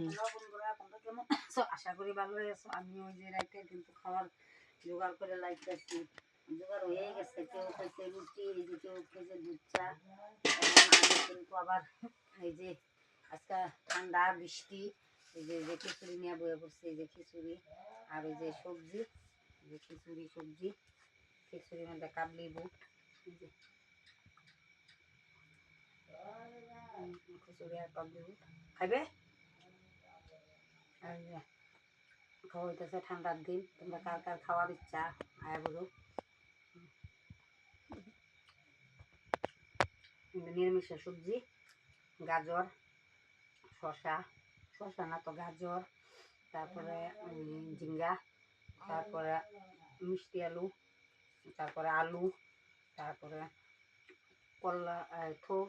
বন্ধুরা তোমরা কেমন আছো? আশা করি ভালোই আছো। আমি ওই যে রাইতে কিন্তু খাবার জোগাড় করে লাইতেছি, জোগাড় হয়ে গেছে। কেউ খেয়েছে রুটি, এই যে কেউ খেয়েছে দুধ চা। এখন আমি কিন্তু আবার এই যে আজকে ঠান্ডা বৃষ্টি, এই যে খিচুড়ি নিয়ে বয়ে পড়ছে, এই যে খিচুড়ি আর এই যে সবজি, এই যে খিচুড়ি সবজি, খিচুড়ির মধ্যে কাবলি বুট, এই যে খিচুড়ি আর কাবলি বুট খাইবে। আর খাওয়া হইতেছে ঠান্ডার দিন, তোমরা কার কার খাওয়ার ইচ্ছা আয়া বলো। নিরামিষ সবজি, গাজর, শশা, শশা না তো গাজর, তারপরে ঝিঙ্গা, তারপরে মিষ্টি আলু, তারপরে আলু, তারপরে করলা, থোর,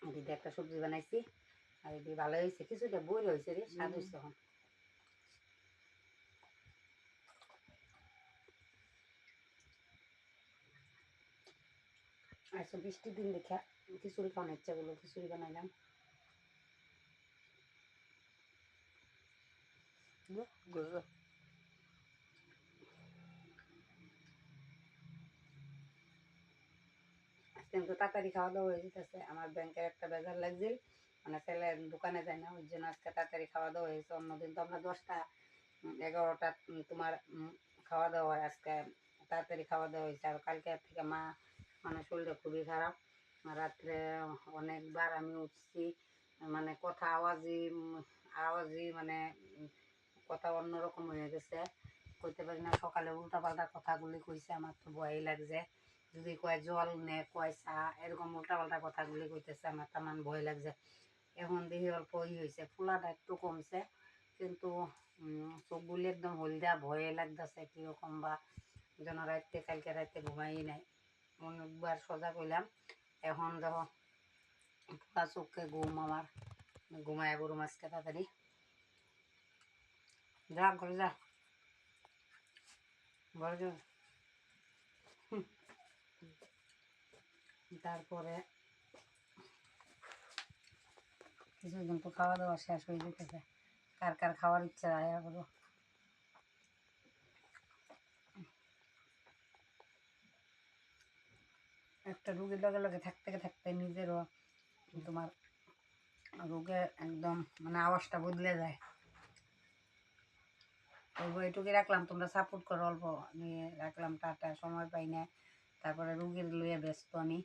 এদিকে একটা সবজি বানাইছি। আর এদিকে ভালো হয়েছে, কিছুটা বই হয়েছে রে, স্বাদ হয়েছে। এখন আচ্ছা বৃষ্টির দিন দেখা খিচুড়ি খাওয়ানোর ইচ্ছা করলো, খিচুড়ি বানাইলাম। কিন্তু তাড়াতাড়ি খাওয়া দাওয়া হয়ে যেতেছে। আমার ব্যাংকের একটা বেজার লাগছিল, মানে ছেলে দোকানে যায় না, ওই জন্য আজকে তাড়াতাড়ি খাওয়া দাওয়া হয়েছে। অন্যদিন তো আমরা 10টা 11টা তোমার খাওয়া দাওয়া হয়, আজকে তাড়াতাড়ি খাওয়া দাওয়া হয়েছে। আর কালকে থেকে মা মানে শরীরটা খুবই খারাপ। রাত্রে অনেকবার আমি উঠছি, মানে কথা আওয়াজই আওয়াজই মানে কথা অন্যরকম হয়ে গেছে, কইতে পারি না। সকালে উল্টাপাল্টা কথাগুলি কইছে, আমার তো ভয়ই লাগছে। যদি কয় জল নে, কয় চা, এরকম উল্টাপাল্টা কথাগুলি কইতেছে, আমার তেমন ভয় লাগছে। এখন দেখি অল্প হয়েছে, ফুলাটা একটু কমছে, কিন্তু চোখগুলি একদম হলদা, ভয়ে লাগতেছে কীরকম বা যেন। রাইতে কালকে রাইতে ঘুমাই নাই, অনেকবার সোজা করলাম। এখন দেখো ফুলা চোখে ঘুম, আমার ঘুমায় গরু মাছকে তাড়াতাড়ি যা করে যা ঘরে যা। তারপরে কিছুদিন তো খাওয়া দাওয়া শেষ হয়ে যেতেছে। কার কার খাওয়ার ইচ্ছা আয়া করো। একটা রুগীর লগে লগে থাকতে থাকতে নিজেরও তোমার রোগে একদম মানে আওয়াজটা বদলে যায়। অল্প এটুকু রাখলাম, তোমরা সাপোর্ট করো, অল্প নিয়ে রাখলাম, টাটা সময় পাই না। তারপরে রুগীর লইয়ে ব্যস্ত আমি।